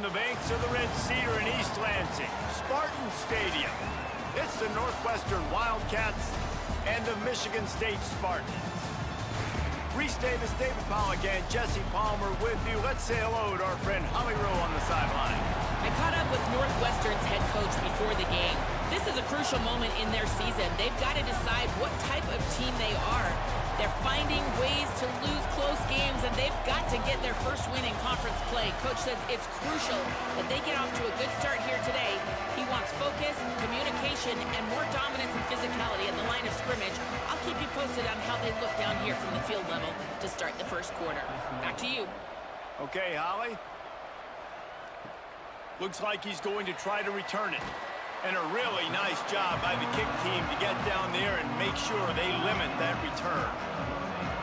On the banks of the Red Cedar in East Lansing, Spartan Stadium. It's the Northwestern Wildcats and the Michigan State Spartans. Reese Davis, David Pollack, and Jesse Palmer with you. Let's say hello to our friend Holly Rowe on the sideline. I caught up with Northwestern's head coach before the game. This is a crucial moment in their season. They've got to decide what type of team they are. They're finding ways to lose close games, and they've got to get their first win in conference play. Coach says it's crucial that they get off to a good start here today. He wants focus, communication, and more dominance and physicality in the line of scrimmage. I'll keep you posted on how they look down here from the field level to start the first quarter. Back to you. Okay, Holly. Looks like he's going to try to return it. And a really nice job by the kick team to get down there and make sure they limit that return.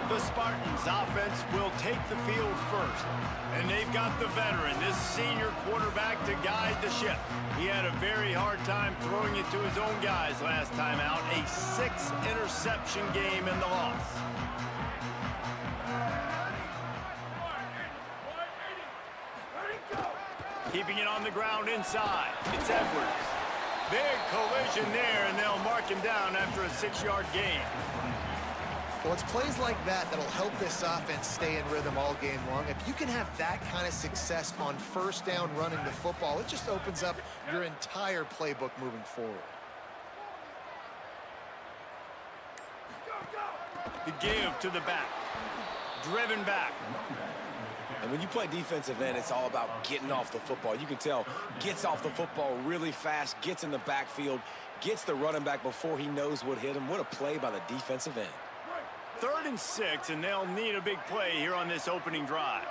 The Spartans offense will take the field first. And they've got the veteran, this senior quarterback, to guide the ship. He had a very hard time throwing it to his own guys last time out. A 6-interception game in the loss. Keeping it on the ground inside. It's Edwards. Big collision there, and they'll mark him down after a 6-yard gain. Well, it's plays like that that'll help this offense stay in rhythm all game long. If you can have that kind of success on first down running the football, it just opens up your entire playbook moving forward. The give to the back. Driven back. And when you play defensive end, it's all about getting off the football. You can tell, gets off the football really fast, gets in the backfield, gets the running back before he knows what hit him. What a play by the defensive end. 3rd and 6, and they'll need a big play here on this opening drive.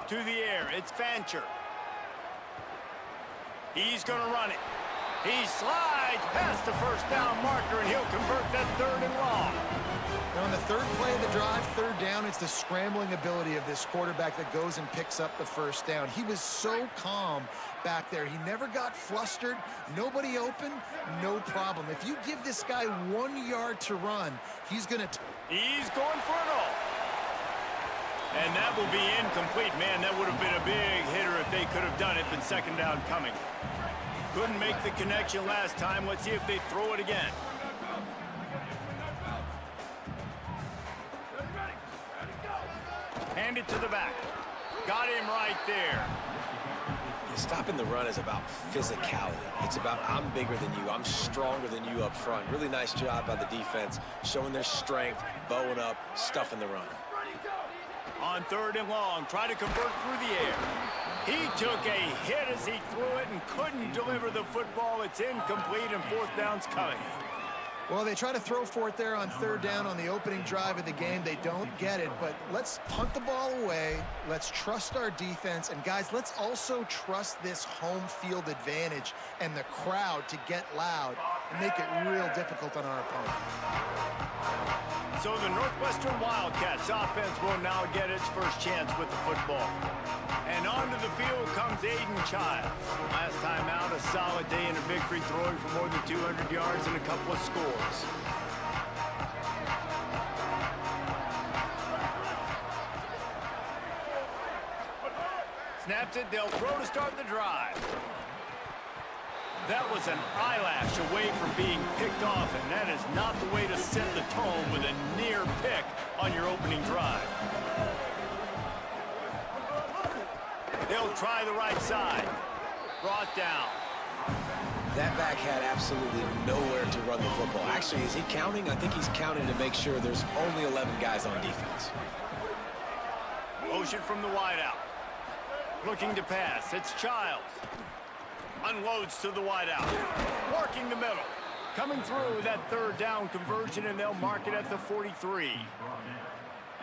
To the air, it's Fancher. He's going to run it. He slides past the first down marker, and he'll convert that 3rd and long. Now on the 3rd play of the drive, 3rd down, it's the scrambling ability of this quarterback that goes and picks up the first down. He was so calm back there. He never got flustered. Nobody open, no problem. If you give this guy 1 yard to run, he's going to... He's going for it all. And that will be incomplete. Man, that would have been a big hitter if they could have done it, but 2nd down coming. Couldn't make the connection last time. Let's see if they throw it again. Hand it to the back. Got him right there. Stopping the run is about physicality. It's about I'm bigger than you. I'm stronger than you up front. Really nice job by the defense, showing their strength, bowing up, stuffing the run. On 3rd and long, try to convert through the air. He took a hit as he threw it and couldn't deliver the football. It's incomplete, and 4th down's coming. Well, they try to throw for it there on 3rd down on the opening drive of the game. They don't get it, but let's punt the ball away. Let's trust our defense. And, guys, let's also trust this home field advantage and the crowd to get loud and make it real difficult on our opponent. So the Northwestern Wildcats offense will now get its first chance with the football. And onto the field comes Aiden Childs. Last time out, a solid day in a victory, throwing for more than 200 yards and a couple of scores. Snaps it, they'll throw to start the drive. That was an eyelash away from being picked off, and that is not the way to set the tone with a near pick on your opening drive. They'll try the right side. Brought down. That back had absolutely nowhere to run the football. Actually, is he counting? I think he's counting to make sure there's only 11 guys on defense. Motion from the wideout. Looking to pass. It's Childs. Unloads to the wideout. Working the middle. Coming through that 3rd down conversion, and they'll mark it at the 43.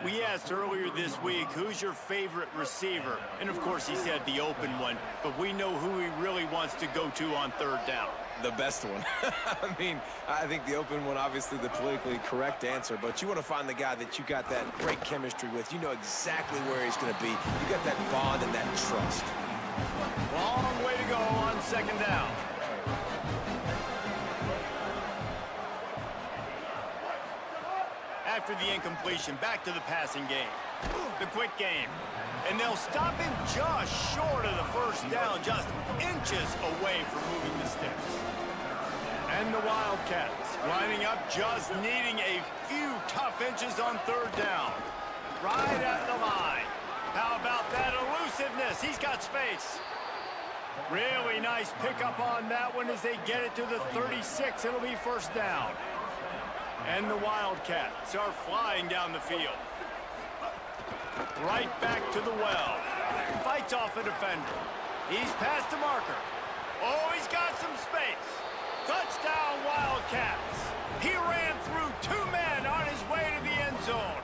We asked earlier this week, who's your favorite receiver? And, of course, he said the open one, but we know who he really wants to go to on 3rd down. The best one. I mean, I think the open one, obviously the politically correct answer, but you want to find the guy that you got that great chemistry with. You know exactly where he's going to be. You got that bond and that trust. Long way to go on 2nd down. after the incompletion. Back to the passing game. The quick game. And they'll stop him just short of the first down, just inches away from moving the sticks. And the Wildcats lining up, just needing a few tough inches on third down. Right at the line. How about that elusiveness? He's got space. Really nice pickup on that one as they get it to the 36. It'll be first down. And the Wildcats are flying down the field. Right back to the well. Fights off a defender. He's past the marker. Oh, he's got some space. Touchdown, Wildcats. He ran through two men on his way to the end zone.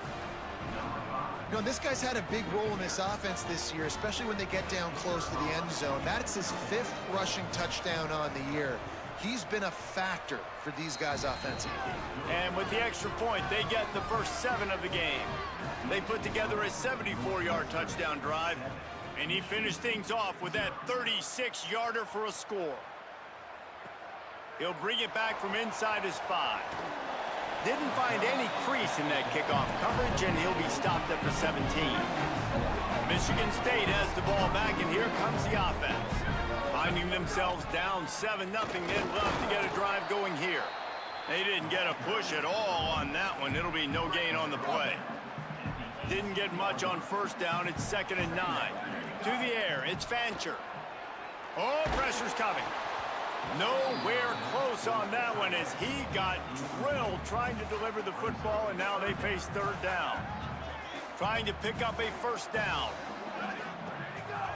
You know, this guy's had a big role in this offense this year, especially when they get down close to the end zone. That's his 5th rushing touchdown on the year. He's been a factor for these guys offensively. And with the extra point, they get the first 7 of the game. They put together a 74-yard touchdown drive, and he finished things off with that 36-yarder for a score. He'll bring it back from inside his 5. Didn't find any crease in that kickoff coverage, and he'll be stopped at the 17. Michigan State has the ball back, and here comes the offense. Finding themselves down 7-0, they'd love to get a drive going here. They didn't get a push at all on that one. It'll be no gain on the play. Didn't get much on first down. It's 2nd and 9. To the air, it's Fancher. Oh, pressure's coming. Nowhere close on that one as he got drilled trying to deliver the football, and now they face third down. Trying to pick up a first down.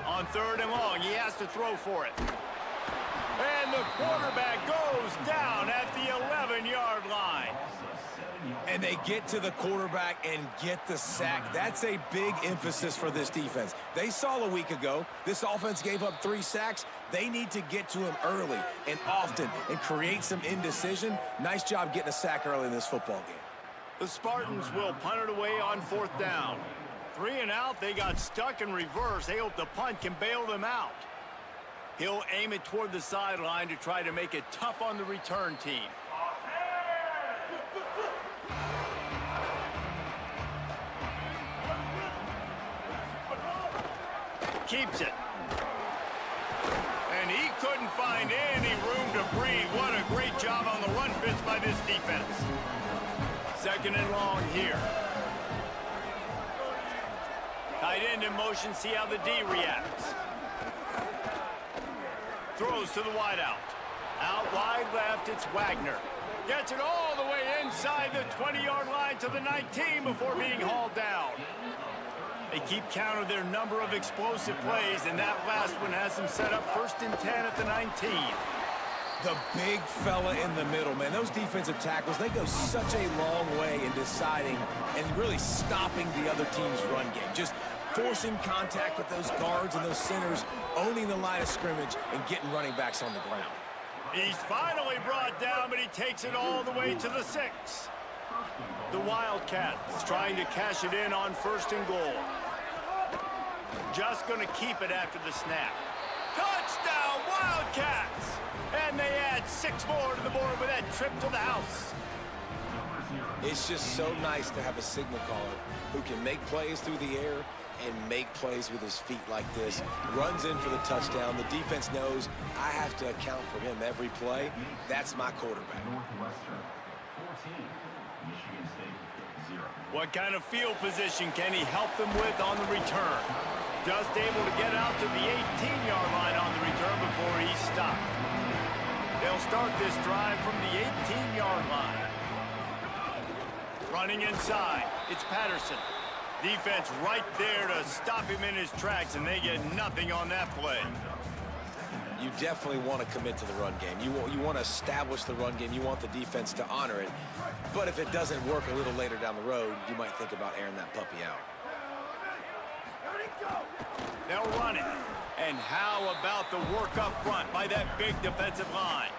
On 3rd and long, he has to throw for it. And the quarterback goes down at the 11-yard line. And they get to the quarterback and get the sack. That's a big emphasis for this defense. They saw a week ago, this offense gave up 3 sacks. They need to get to him early and often and create some indecision. Nice job getting a sack early in this football game. The Spartans will punt it away on 4th down. 3 and out, they got stuck in reverse. They hope the punt can bail them out. He'll aim it toward the sideline to try to make it tough on the return team. Keeps it. And he couldn't find any room to breathe. What a great job on the run fits by this defense. 2nd and long here. Tight end in motion, see how the D reacts. Throws to the wideout. Out wide left, it's Wagner. Gets it all the way inside the 20-yard line to the 19 before being hauled down. They keep count of their number of explosive plays, and that last one has them set up 1st and 10 at the 19. The big fella in the middle, man. Those defensive tackles, they go such a long way in deciding and really stopping the other team's run game. Just forcing contact with those guards and those centers, owning the line of scrimmage, and getting running backs on the ground. He's finally brought down, but he takes it all the way to the 6. The Wildcats trying to cash it in on 1st and goal. Just going to keep it after the snap. Touchdown, Wildcats! And they add 6 more to the board with that trip to the house. It's just so nice to have a signal caller who can make plays through the air and make plays with his feet like this. Runs in for the touchdown. The defense knows I have to account for him every play. That's my quarterback. What kind of field position can he help them with on the return? Just able to get out to the 18-yard line on the return before he's stopped. They'll start this drive from the 18-yard line. Running inside, it's Patterson. Defense right there to stop him in his tracks, and they get nothing on that play. You definitely want to commit to the run game. You want to establish the run game. You want the defense to honor it. But if it doesn't work a little later down the road, you might think about airing that puppy out. They'll run it. And how about the work up front by that big defensive line?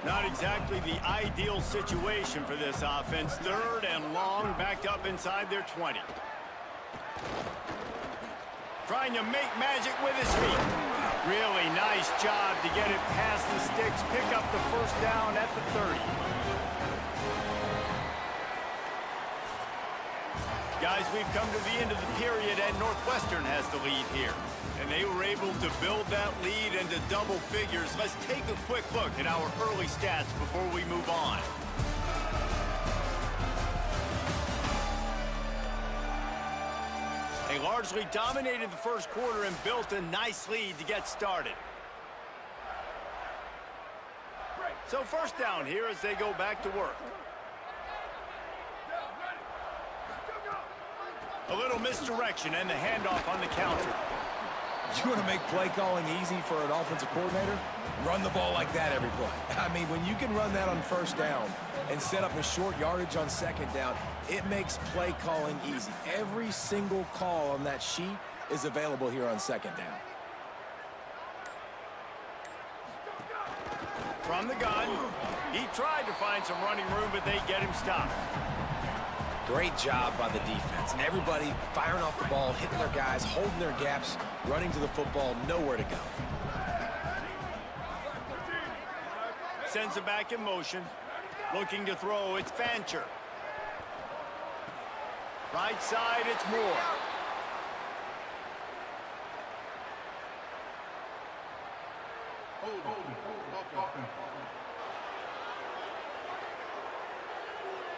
Not exactly the ideal situation for this offense. 3rd and long, backed up inside their 20. Trying to make magic with his feet. Really nice job to get it past the sticks, pick up the 1st down at the 30. Guys, we've come to the end of the period, and Northwestern has the lead here. And they were able to build that lead into double figures. Let's take a quick look at our early stats before we move on. They largely dominated the first quarter and built a nice lead to get started. So first down here as they go back to work. A little misdirection and the handoff on the counter. You want to make play calling easy for an offensive coordinator? Run the ball like that every play. I mean, when you can run that on first down and set up a short yardage on second down, it makes play calling easy. Every single call on that sheet is available here on second down. From the gun, he tried to find some running room, but they get him stopped. Great job by the defense. Everybody firing off the ball, hitting their guys, holding their gaps, running to the football, nowhere to go. Sends it back in motion. Looking to throw, it's Fancher. Right side, it's Moore.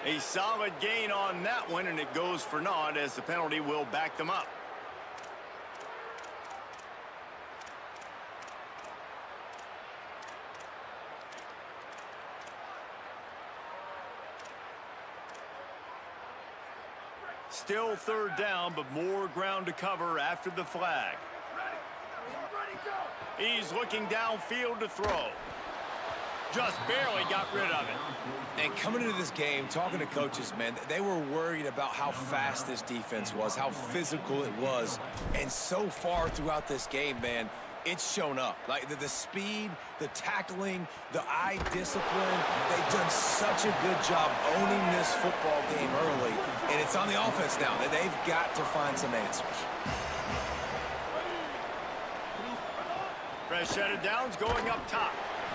A solid gain on that one, and it goes for naught as the penalty will back them up. Still third down, but more ground to cover after the flag. He's looking downfield to throw. Just barely got rid of it. And coming into this game, talking to coaches, man, they were worried about how fast this defense was, how physical it was. And so far throughout this game, man, it's shown up. Like the speed, the tackling, the eye discipline. They've done such a good job owning this football game early. And it's on the offense now. They've got to find some answers. Fresh set of downs going up top.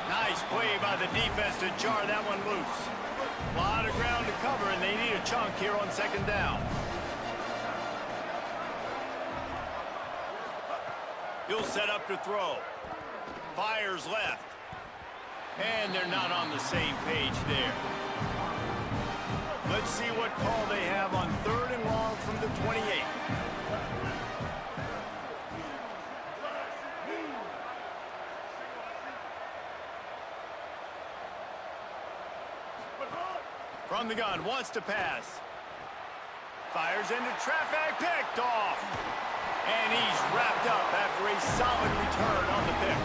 Nice play by the defense to jar that one loose. A lot of ground to cover, and they need a chunk here on second down. He'll set up to throw. Fires left. And they're not on the same page there. Let's see what call they have on third and long from the 28. From the gun, wants to pass. Fires into traffic, picked off. And he's wrapped up after a solid return on the pick.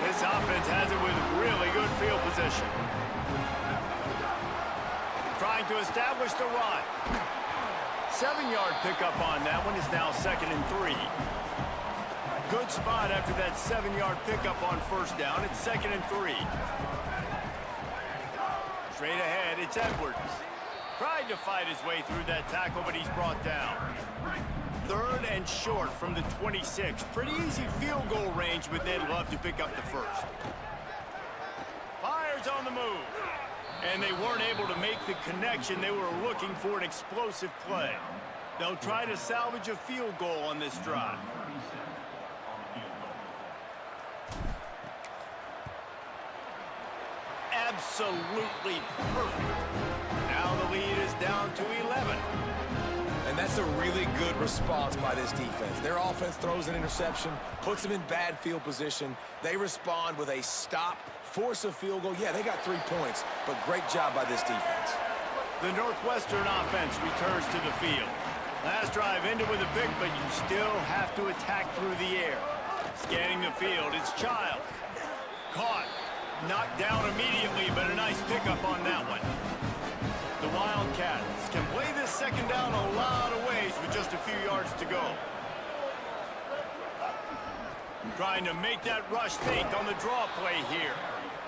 This offense has it with really good field position. Trying to establish the run. 7-yard pickup on that one is now 2nd and 3. Good spot after that 7-yard pickup on first down. It's 2nd and 3. Straight ahead, it's Edwards. Tried to fight his way through that tackle, but he's brought down. 3rd and short from the 26. Pretty easy field goal range, but they'd love to pick up the first. Fires on the move. And they weren't able to make the connection. They were looking for an explosive play. They'll try to salvage a field goal on this drive. Absolutely perfect. Now the lead is down to 11. And that's a really good response by this defense. Their offense throws an interception, puts them in bad field position. They respond with a stop, force a field goal. Yeah, they got 3 points, but great job by this defense. The Northwestern offense returns to the field. Last drive ended with a pick, but you still have to attack through the air. Scanning the field, it's Child. Caught. Knocked down immediately, but a nice pickup on that one. The Wildcats can play this second down a lot of ways with just a few yards to go. Trying to make that rush think on the draw play here.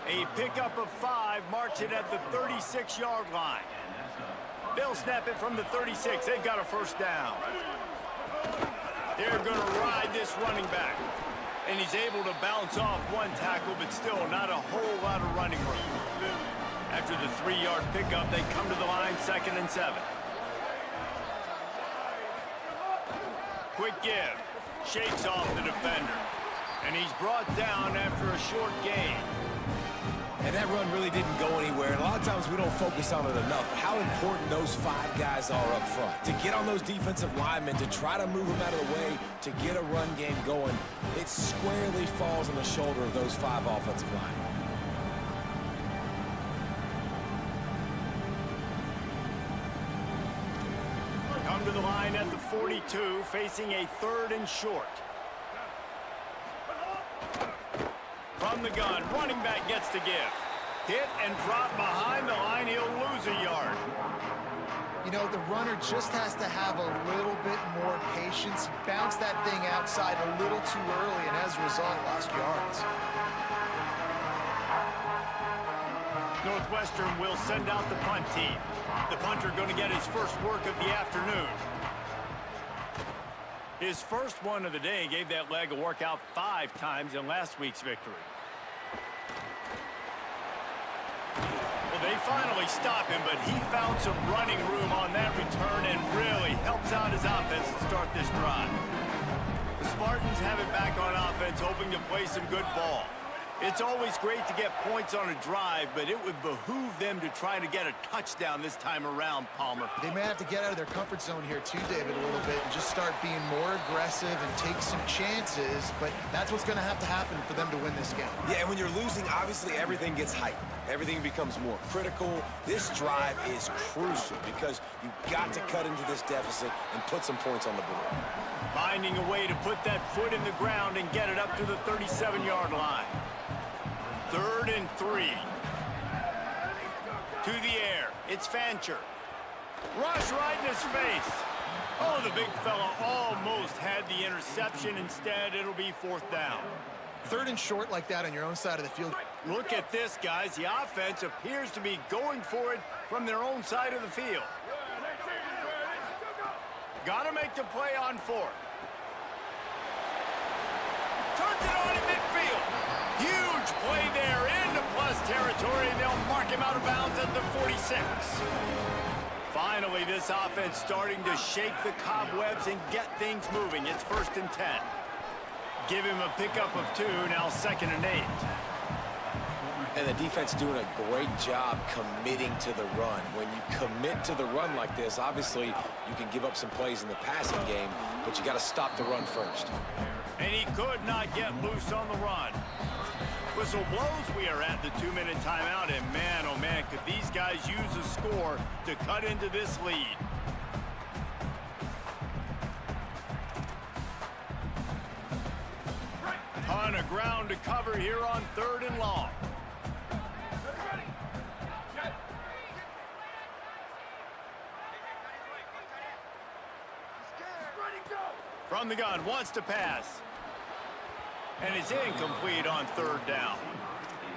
A pickup of 5 marks it at the 36-yard line. They'll snap it from the 36. They've got a first down. They're going to ride this running back. And he's able to bounce off one tackle, but still not a whole lot of running room. After the 3-yard pickup, they come to the line 2nd and 7. Quick give. Shakes off the defender. And he's brought down after a short gain. And that run really didn't go anywhere. And a lot of times we don't focus on it enough. How important those 5 guys are up front. To get on those defensive linemen, to try to move them out of the way, to get a run game going, it squarely falls on the shoulder of those 5 offensive linemen. Come to the line at the 42, facing a 3rd and short. From the gun, running back gets to give. Hit and drop behind the line, he'll lose a yard. You know, the runner just has to have a little bit more patience. He bounced that thing outside a little too early, and as a result, lost yards. Northwestern will send out the punt team. The punter going to get his first work of the afternoon. His first one of the day gave that leg a workout 5 times in last week's victory. Well, they finally stop him, but he found some running room on that return and really helps out his offense to start this drive. The Spartans have it back on offense, hoping to play some good ball. It's always great to get points on a drive, but it would behoove them to try to get a touchdown this time around, Palmer. They may have to get out of their comfort zone here too, David, a little bit and just start being more aggressive and take some chances, but that's what's going to happen for them to win this game. Yeah, and when you're losing, obviously everything gets hyped. Everything becomes more critical. This drive is crucial because you've got to cut into this deficit and put some points on the board. Finding a way to put that foot in the ground and get it up to the 37-yard line. 3rd and 3. To the air. It's Fancher. Rush right in his face. Oh, the big fella almost had the interception. Instead, it'll be 4th down. 3rd and short like that on your own side of the field. Look at this, guys. The offense appears to be going for it from their own side of the field. Got to make the play on 4th. Turns it on in midfield. Huge play there into plus territory, and they'll mark him out of bounds at the 46. Finally, this offense starting to shake the cobwebs and get things moving. It's 1st and 10. Give him a pickup of 2, now 2nd and 8. And the defense doing a great job committing to the run. When you commit to the run like this, obviously you can give up some plays in the passing game, but you got to stop the run first. And he could not get loose on the run. Whistle blows, we are at the 2-minute timeout, and man, oh man, could these guys use a score to cut into this lead. Ton of ground to cover here on 3rd and long. From the gun, wants to pass. And it's incomplete on 3rd down.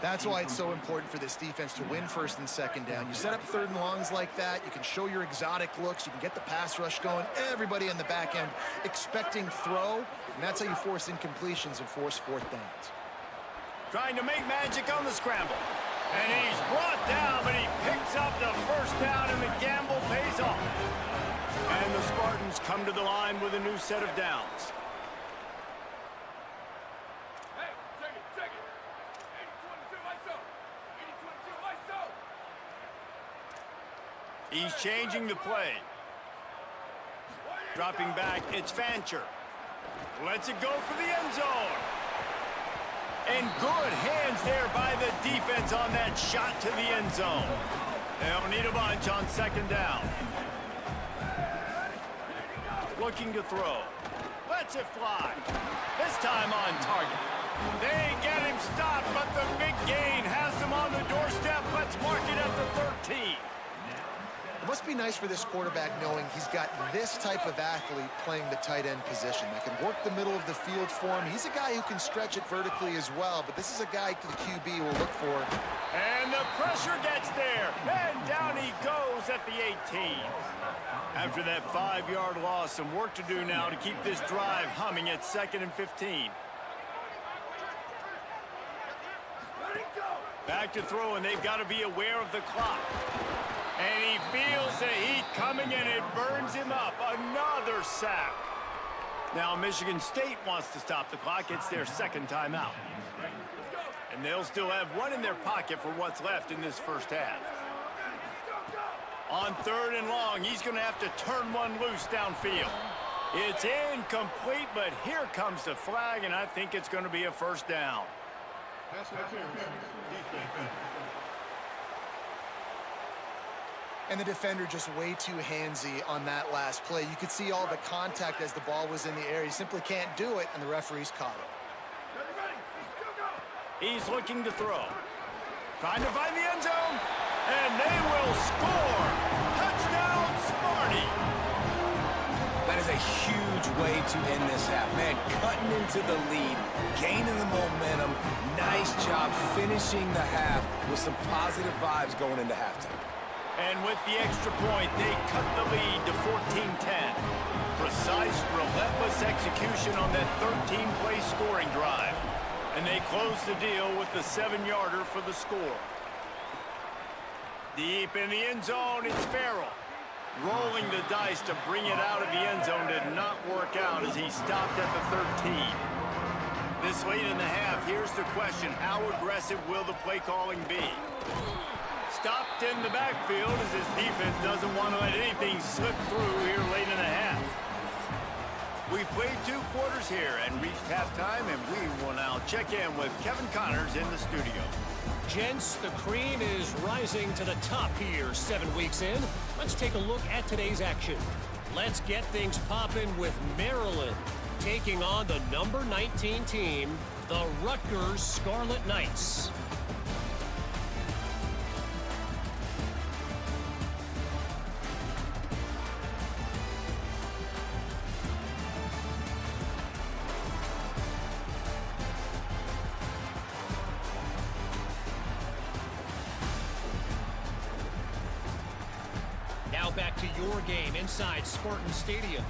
That's why it's so important for this defense to win 1st and 2nd down. You set up 3rd and longs like that, you can show your exotic looks, you can get the pass rush going, everybody in the back end expecting throw, and that's how you force incompletions and force 4th downs. Trying to make magic on the scramble. And he's brought down, but he picks up the 1st down, and the gamble pays off. And the Spartans come to the line with a new set of downs. He's changing the play. Dropping back, it's Fancher. Lets it go for the end zone. And good hands there by the defense on that shot to the end zone. They'll need a bunch on 2nd down. Looking to throw. Lets it fly. This time on target. They get him stopped, but the big gain has them on the doorstep. Let's mark it at the 13. It must be nice for this quarterback knowing he's got this type of athlete playing the tight end position that can work the middle of the field for him. He's a guy who can stretch it vertically as well, but this is a guy the QB will look for. And the pressure gets there, and down he goes at the 18. After that 5-yard loss, some work to do now to keep this drive humming at 2nd and 15. Back to throw, and they've got to be aware of the clock. And he feels the heat coming, and it burns him up. Another sack. Now Michigan State wants to stop the clock. It's their second timeout. And they'll still have one in their pocket for what's left in this first half. On 3rd and long, he's going to have to turn one loose downfield. It's incomplete, but here comes the flag, and I think it's going to be a first down. And the defender just way too handsy on that last play. You could see all the contact as the ball was in the air. He simply can't do it, and the referee's caught it. He's looking to throw. Trying to find the end zone. And they will score. Touchdown, Sparty. That is a huge way to end this half. Man, cutting into the lead, gaining the momentum. Nice job finishing the half with some positive vibes going into halftime. And with the extra point, they cut the lead to 14-10. Precise, relentless execution on that 13-play scoring drive. And they close the deal with the 7-yarder for the score. Deep in the end zone, it's Farrell. Rolling the dice to bring it out of the end zone did not work out as he stopped at the 13. This late in the half, here's the question. How aggressive will the play calling be? Stopped in the backfield as his defense doesn't want to let anything slip through here late in the half. We played 2 quarters here and reached halftime, and we will now check in with Kevin Connors in the studio. Gents, the cream is rising to the top here 7 weeks in. Let's take a look at today's action. Let's get things popping with Maryland taking on the number 19 team, the Rutgers Scarlet Knights. Now back to your game inside Spartan Stadium.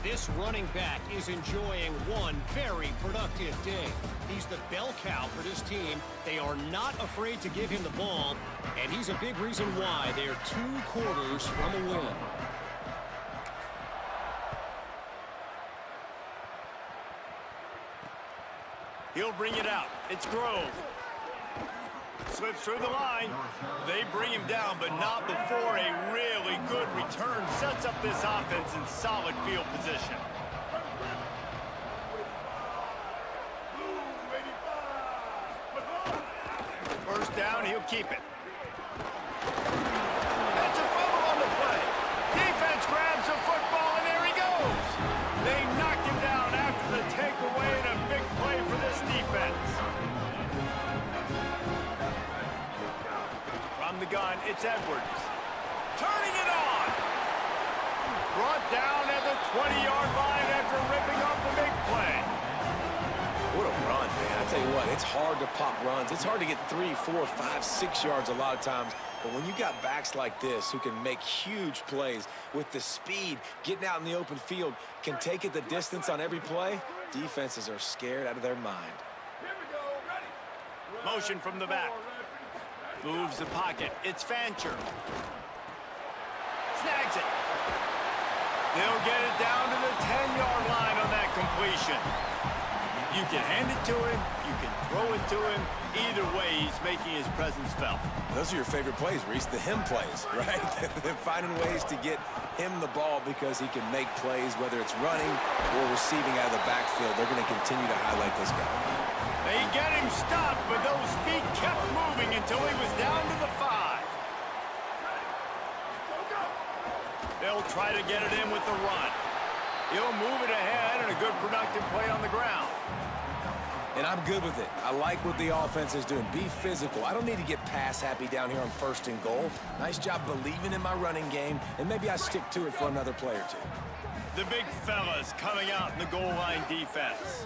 This running back is enjoying one very productive day. He's the bell cow for this team. They are not afraid to give him the ball, and he's a big reason why they're 2 quarters from a win. He'll bring it out. It's Grove. Slips through the line. They bring him down, but not before a really good return sets up this offense in solid field position. First down, he'll keep it. That's a fumble on the play. Defense grabs the football, and there he goes. They knocked him down after the takeaway, and a big play for this defense. From the gun, it's Edwards. Turning it on. Brought down at the 20-yard line after ripping off the big play. What a run, man. I tell you what, it's hard to pop runs. It's hard to get 3, 4, 5, 6 yards a lot of times. But when you got backs like this who can make huge plays with the speed, getting out in the open field, can take it the distance on every play, defenses are scared out of their mind. Motion from the back. Moves the pocket. It's Fancher. Snags it. They'll get it down to the 10-yard line on that completion. You can hand it to him. You can throw it to him. Either way, he's making his presence felt. Those are your favorite plays, Reese, the him plays, right? They're finding ways to get him the ball because he can make plays, whether it's running or receiving out of the backfield. They're going to continue to highlight this guy. They get him stopped, but those feet kept moving until he was down to the 5. They'll try to get it in with the run. He'll move it ahead and a good productive play on the ground. And I'm good with it. I like what the offense is doing. Be physical. I don't need to get pass happy down here on 1st and goal. Nice job believing in my running game, and maybe I stick to it for another play or 2. The big fellas coming out in the goal line defense.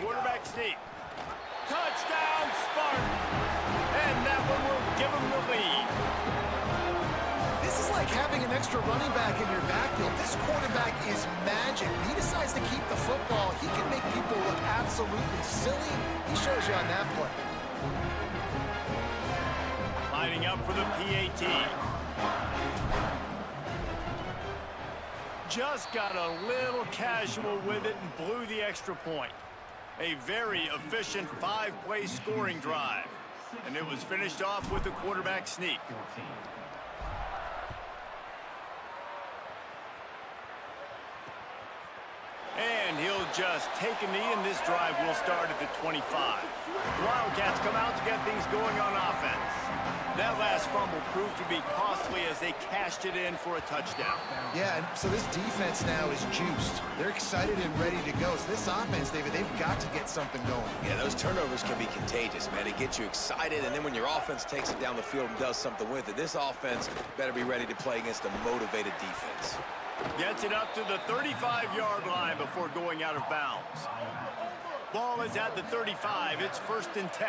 Quarterback sneak. Touchdown, Spartans! And that one will give them the lead. This is like having an extra running back in your backfield. This quarterback is magic. When he decides to keep the football, he can make people look absolutely silly. He shows you on that play. Lining up for the PAT. just got a little casual with it and blew the extra point. A very efficient 5-play scoring drive. And it was finished off with a quarterback sneak. And he'll just take a knee, and this drive will start at the 25. The Wildcats come out to get things going on offense. That last fumble proved to be costly as they cashed it in for a touchdown. Yeah, and so this defense now is juiced. They're excited and ready to go. So this offense, David, they've got to get something going. Yeah, those turnovers can be contagious, man. It gets you excited, and then when your offense takes it down the field and does something with it, this offense better be ready to play against a motivated defense. Gets it up to the 35-yard line before going out of bounds. Ball is at the 35. It's 1st and 10.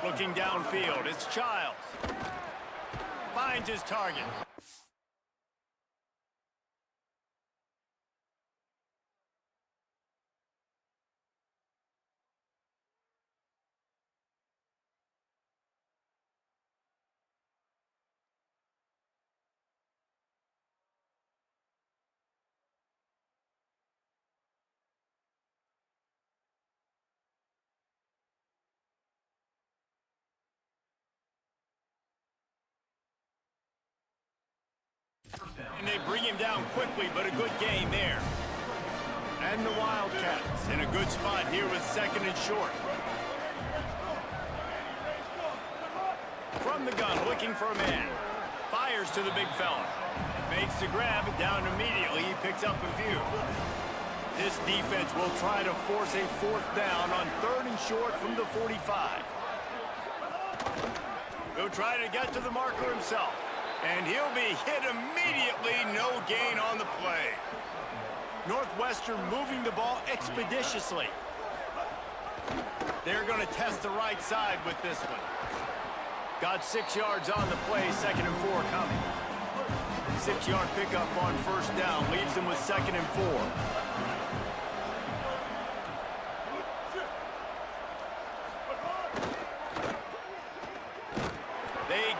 Looking downfield, it's Childs. Finds his target. And they bring him down quickly, but a good gain there. And the Wildcats in a good spot here with 2nd and short. From the gun, looking for a man. Fires to the big fella. Makes the grab, down immediately. He picks up a few. This defense will try to force a 4th down on 3rd and short from the 45. He'll try to get to the marker himself. And he'll be hit immediately, no gain on the play. Northwestern moving the ball expeditiously. They're going to test the right side with this one. Got 6 yards on the play, 2nd and 4 coming. 6-yard pickup on 1st down, leaves them with 2nd and 4.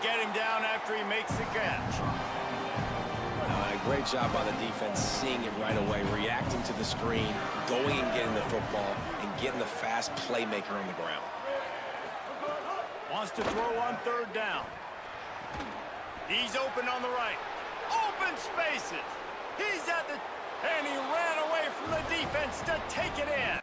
Get him down after he makes the catch. Great job by the defense, seeing it right away, reacting to the screen, going and getting the football, and getting the fast playmaker on the ground. Wants to throw on 3rd down. He's open on the right. Open spaces. He's at the... And he ran away from the defense to take it in.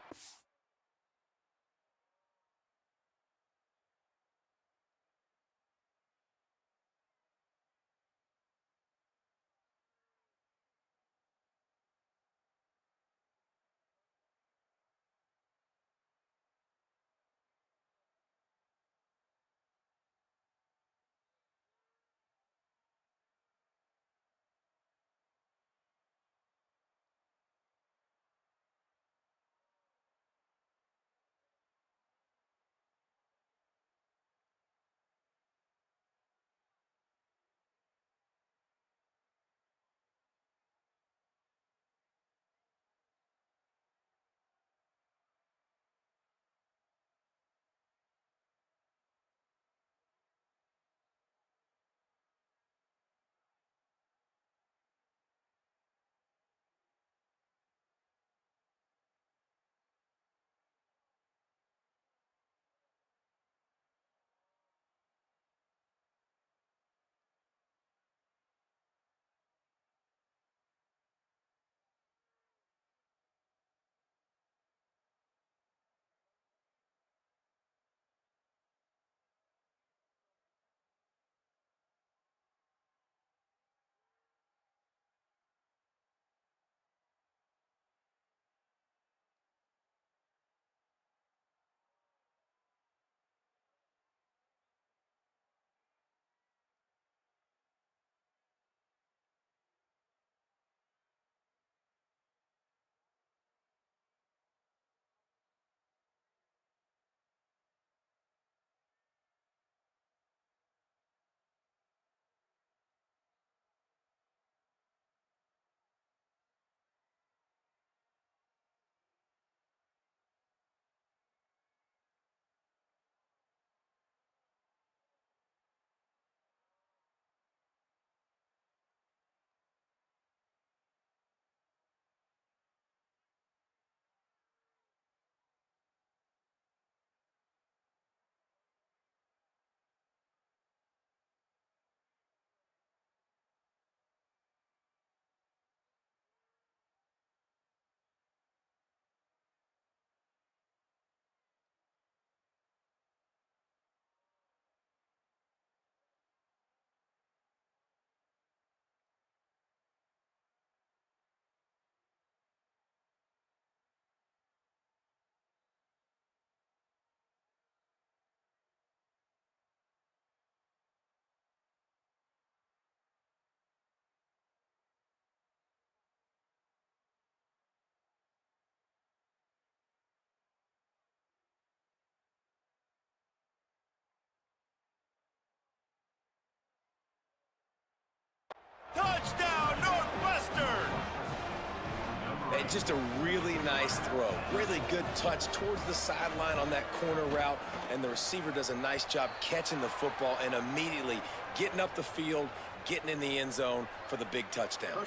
just a really nice throw. Really good touch towards the sideline on that corner route, and the receiver does a nice job catching the football and immediately getting up the field, getting in the end zone for the big touchdown.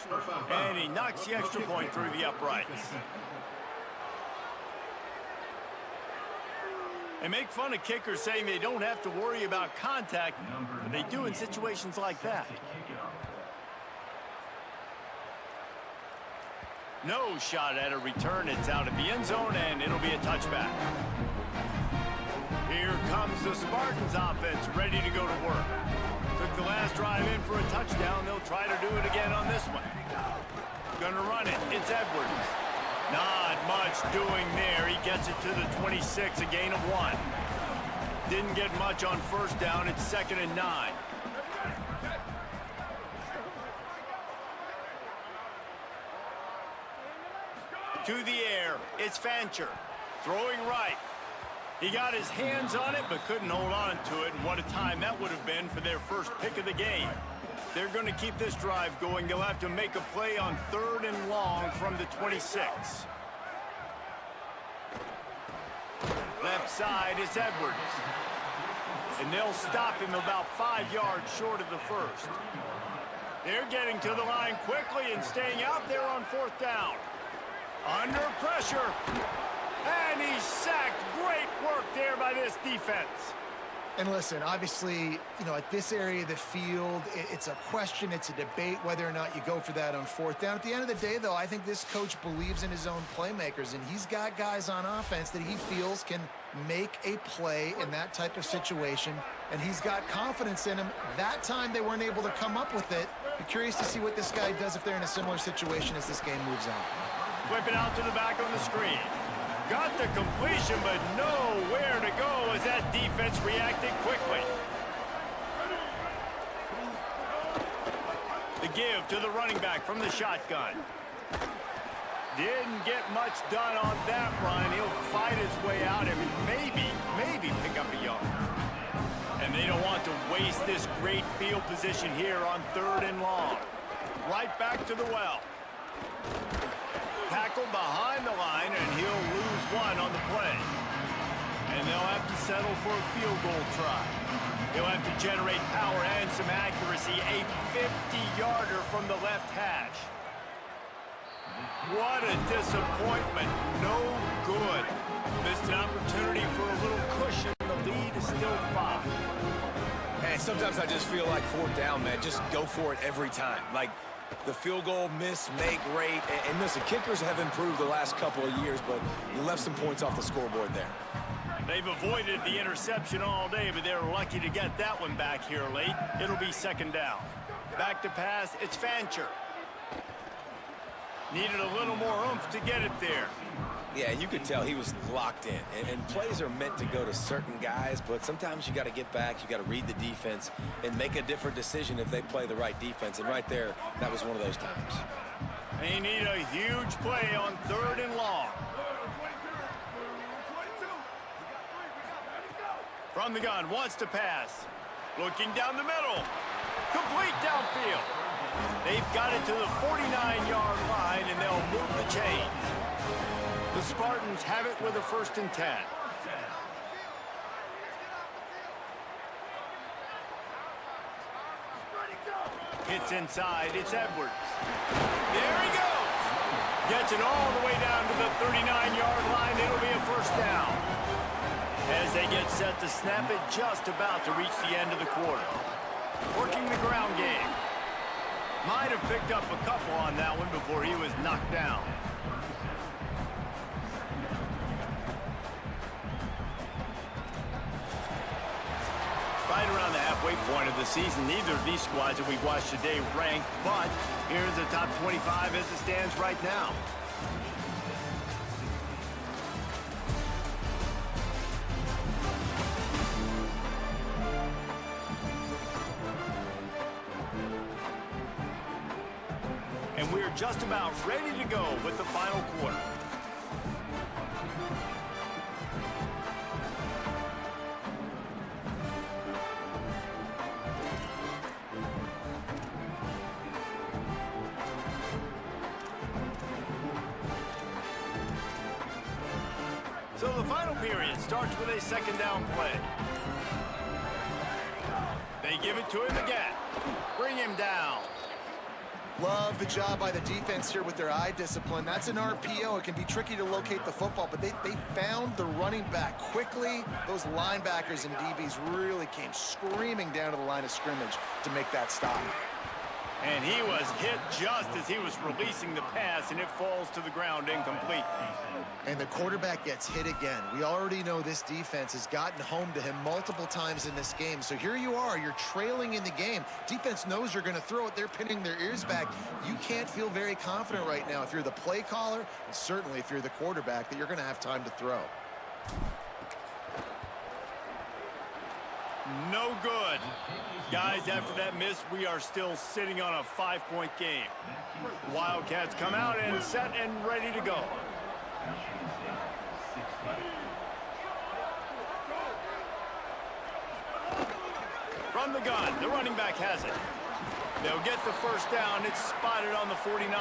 And he knocks the extra point through the uprights. They make fun of kickers saying they don't have to worry about contact, but they do in situations like that. No shot at a return. It's out of the end zone, and it'll be a touchback. Here comes the Spartans offense, ready to go to work. Took the last drive in for a touchdown. They'll try to do it again on this one. Gonna run it. It's Edwards. Not much doing there. He gets it to the 26, a gain of 1. Didn't get much on first down. It's 2nd and 9. To the air, it's Fancher. Throwing right. He got his hands on it, but couldn't hold on to it. And what a time that would have been for their first pick of the game. They're going to keep this drive going. They'll have to make a play on 3rd and long from the 26. Left side is Edwards. And they'll stop him about 5 yards short of the first. They're getting to the line quickly and staying out there on 4th down. Under pressure. And he's sacked. Great work there by this defense. And listen, obviously, you know, at this area of the field, it's a question, it's a debate whether or not you go for that on 4th down. At the end of the day, though, I think this coach believes in his own playmakers, and he's got guys on offense that he feels can make a play in that type of situation, and he's got confidence in him. That time they weren't able to come up with it. Be curious to see what this guy does if they're in a similar situation as this game moves on. Flip it out to the back on the screen. Got the completion, but nowhere to go as that defense reacted quickly. The give to the running back from the shotgun. Didn't get much done on that run. He'll fight his way out and maybe pick up a yard. And they don't want to waste this great field position here on 3rd and long. Right back to the well. Tackled behind the line, and he'll lose 1 on the play. And they'll have to settle for a field goal try. He'll have to generate power and some accuracy. A 50-yarder from the left hash. What a disappointment. No good. Missed an opportunity for a little cushion. The lead is still 5. And sometimes I just feel like 4th down, man. Just go for it every time. Like, the field goal miss, make rate, and listen, kickers have improved the last couple of years, but you left some points off the scoreboard there. They've avoided the interception all day, but they're lucky to get that one back here late. It'll be 2nd down. Back to pass, it's Fancher. Needed a little more oomph to get it there. Yeah, you could tell he was locked in. And plays are meant to go to certain guys, but sometimes you got to get back, you got to read the defense, and make a different decision if they play the right defense. And right there, that was one of those times. They need a huge play on 3rd and long. From the gun, wants to pass. Looking down the middle. Complete downfield. They've got it to the 49-yard line, and they'll move the chains. The Spartans have it with a 1st and 10. Hits inside, it's Edwards. There he goes. Gets it all the way down to the 39-yard line. It'll be a 1st down. As they get set to snap it, just about to reach the end of the quarter. Working the ground game. Might have picked up a couple on that one before he was knocked down. Right around the halfway point of the season, neither of these squads that we've watched today ranked, but here's the top 25 as it stands right now. And we're just about ready to go with the final quarter. new period starts with a second down play. They give it to him again. Bring him down. Love the job by the defense here with their eye discipline. That's an RPO. It can be tricky to locate the football, but they found the running back quickly. Those linebackers and DBs really came screaming down to the line of scrimmage to make that stop. And he was hit just as he was releasing the pass, and it falls to the ground incomplete. And the quarterback gets hit again. We already know this defense has gotten home to him multiple times in this game. So here you are, you're trailing in the game. Defense knows you're going to throw it. They're pinning their ears back. You can't feel very confident right now if you're the play caller, and certainly if you're the quarterback, that you're going to have time to throw. No good. Guys, after that miss, we are still sitting on a 5-point game. Wildcats come out and set and ready to go. From the gun, the running back has it. They'll get the first down. It's spotted on the 49.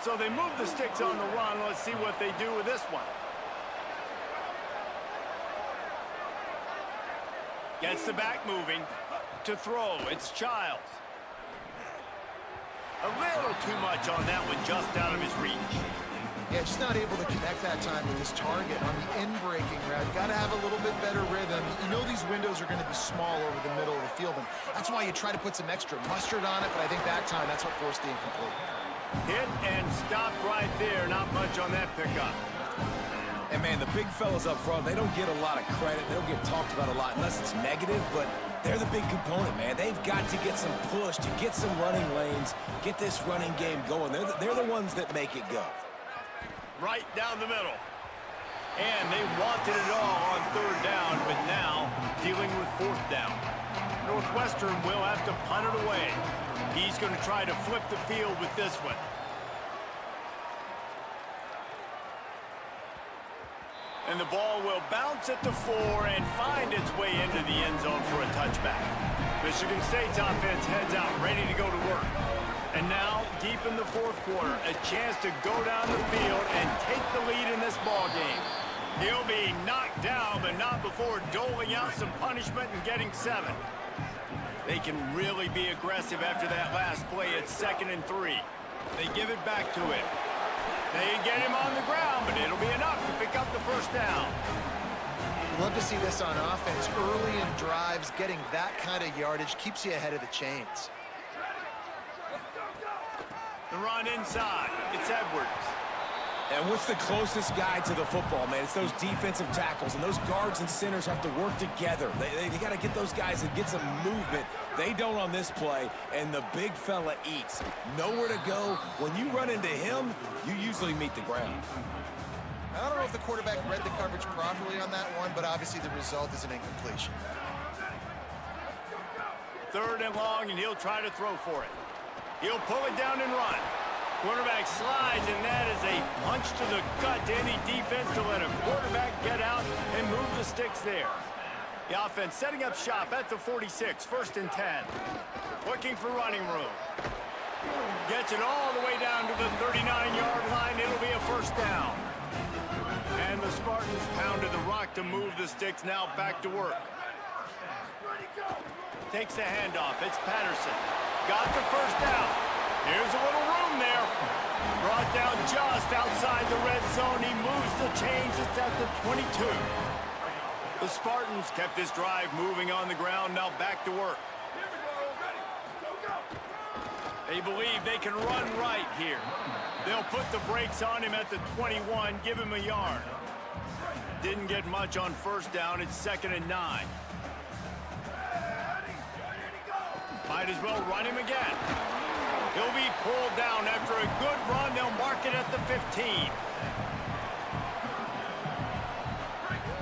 So they move the sticks on the run. Let's see what they do with this one. Gets the back moving. To throw, it's Childs. A little too much on that one, just out of his reach. Yeah, just not able to connect that time with his target on the in-breaking route. You got to have a little bit better rhythm. You know these windows are going to be small over the middle of the field, and that's why you try to put some extra mustard on it, but I think that time that's what forced the incomplete. Hit and stopped right there. Not much on that pickup. And, man, the big fellas up front, they don't get a lot of credit. They don't get talked about a lot unless it's negative, but they're the big component, man. They've got to get some push, to get some running lanes, get this running game going. They're the ones that make it go. Right down the middle. And they wanted it all on third down, but now dealing with fourth down. Northwestern will have to punt it away. He's going to try to flip the field with this one. And the ball will bounce at the 4 and find its way into the end zone for a touchback. Michigan State's offense heads out, ready to go to work. And now, deep in the fourth quarter, a chance to go down the field and take the lead in this ball game. He'll be knocked down, but not before doling out some punishment and getting 7. They can really be aggressive after that last play at 2nd and 3. They give it back to him. They get him on the ground, but it'll be enough to pick up the first down. Love to see this on offense. Early in drives, getting that kind of yardage keeps you ahead of the chains. The run inside. It's Edwards. And what's the closest guy to the football, man? It's those defensive tackles, and those guards and centers have to work together. They got to get those guys and get some movement. They don't on this play, and the big fella eats. Nowhere to go. When you run into him, you usually meet the ground. I don't know if the quarterback read the coverage properly on that one, but obviously the result is an incompletion. 3rd and long, and he'll try to throw for it. He'll pull it down and run. Quarterback slides, and that is a punch to the gut to any defense to let a quarterback get out and move the sticks there. The offense setting up shop at the 46, 1st and 10. Looking for running room. Gets it all the way down to the 39-yard line. It'll be a first down. And the Spartans pounded the rock to move the sticks. Now back to work. Takes the handoff. It's Patterson. Got the first down. Here's a little room there. Brought down just outside the red zone. He moves the chains. It's at the 22. The Spartans kept this drive moving on the ground. Now back to work. They believe they can run right here. They'll put the brakes on him at the 21, give him a yard. Didn't get much on first down. It's 2nd and 9. Might as well run him again. He'll be pulled down after a good run. They'll mark it at the 15.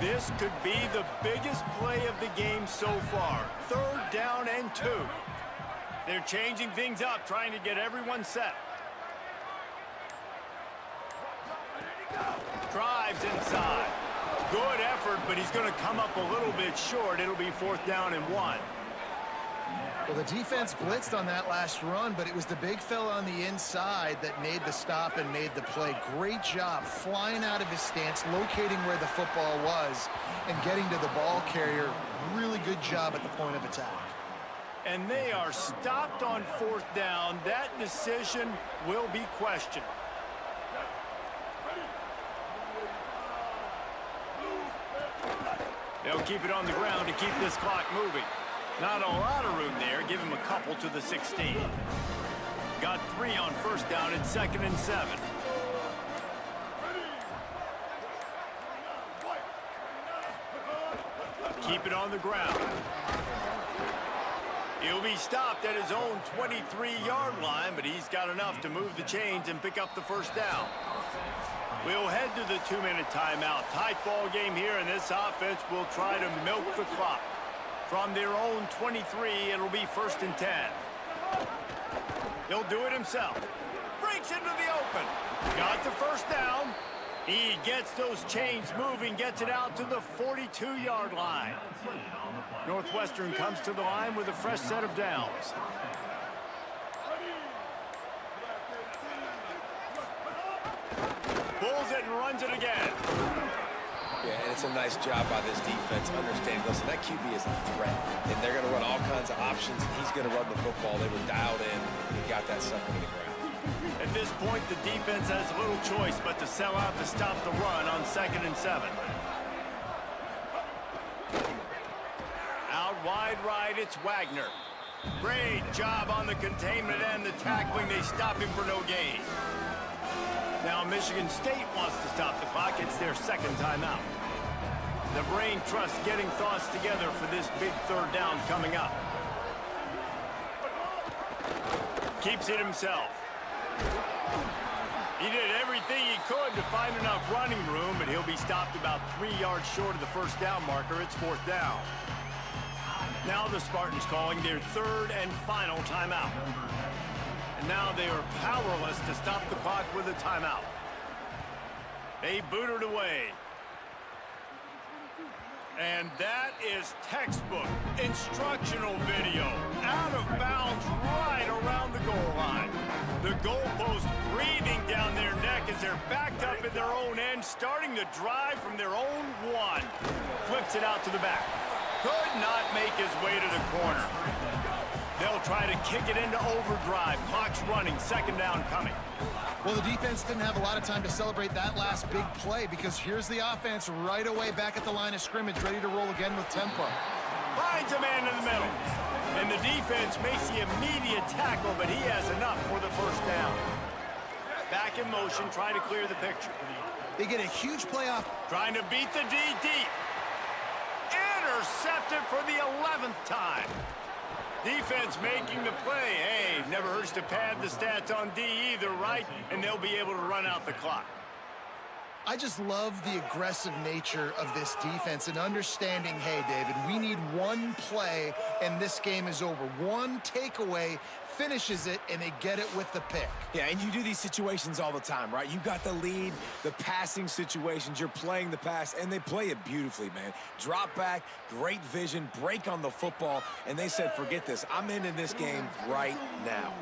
This could be the biggest play of the game so far. 3rd down and 2. They're changing things up, trying to get everyone set. Drives inside. Good effort, but he's going to come up a little bit short. It'll be 4th down and 1. Well, the defense blitzed on that last run, but it was the big fella on the inside that made the stop and made the play. Great job flying out of his stance, locating where the football was, and getting to the ball carrier. Really good job at the point of attack. And they are stopped on 4th down. That decision will be questioned. They'll keep it on the ground to keep this clock moving. Not a lot of room there. Give him a couple to the 16. Got 3 on 1st down and 2nd and 7. Keep it on the ground. He'll be stopped at his own 23-yard line, but he's got enough to move the chains and pick up the 1st down. We'll head to the 2-minute timeout. Tight ball game here, and this offense will try to milk the clock. From their own 23, it'll be 1st and 10. He'll do it himself. Breaks into the open. Got the 1st down. He gets those chains moving, gets it out to the 42-yard line. Northwestern comes to the line with a fresh set of downs. Pulls it and runs it again. Yeah, and it's a nice job by this defense. Understanding, listen, that QB is a threat, and they're going to run all kinds of options, and he's going to run the football. They were dialed in, and he got that sucker to the ground. At this point, the defense has little choice but to sell out to stop the run on 2nd and 7. Out wide right, it's Wagner. Great job on the containment and the tackling. They stop him for no gain. Now Michigan State wants to stop the clock. It's their 2nd timeout. The brain trust getting thoughts together for this big 3rd down coming up. Keeps it himself. He did everything he could to find enough running room, but he'll be stopped about 3 yards short of the 1st down marker. It's 4th down. Now the Spartans calling their 3rd and final timeout. And now they are powerless to stop the clock with a timeout. They boot it away. And that is textbook instructional video. Out of bounds right around the goal line. The goalpost breathing down their neck as they're backed up in their own end, starting the drive from their own 1. Flips it out to the back. Could not make his way to the corner. They'll try to kick it into overdrive. Clock's running, 2nd down coming. Well, the defense didn't have a lot of time to celebrate that last big play because here's the offense right away back at the line of scrimmage, ready to roll again with tempo. Finds a man in the middle. And the defense makes the immediate tackle, but he has enough for the 1st down. Back in motion, trying to clear the picture. They get a huge playoff. Trying to beat the D deep. Intercepted for the 11th time. Defense making the play. Hey, never hurts to pad the stats on D either, right? And they'll be able to run out the clock. I just love the aggressive nature of this defense and understanding, hey, David, we need 1 play and this game is over. 1 takeaway finishes it, and they get it with the pick. Yeah, and you do these situations all the time, right? You got the lead, the passing situations, you're playing the pass, and they play it beautifully, man. Drop back, great vision, break on the football, and they said, forget this. I'm in this game right now.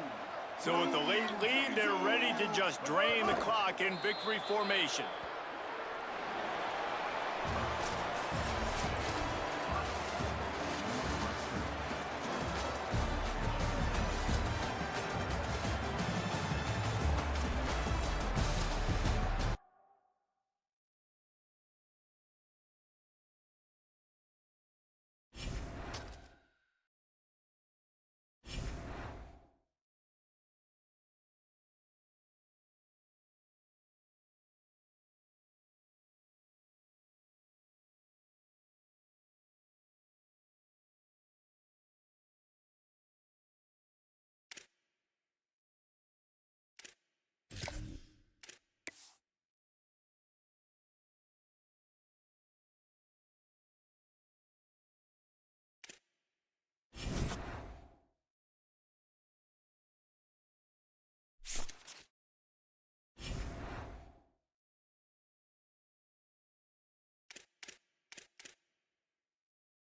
So with the late lead, they're ready to just drain the clock in victory formation.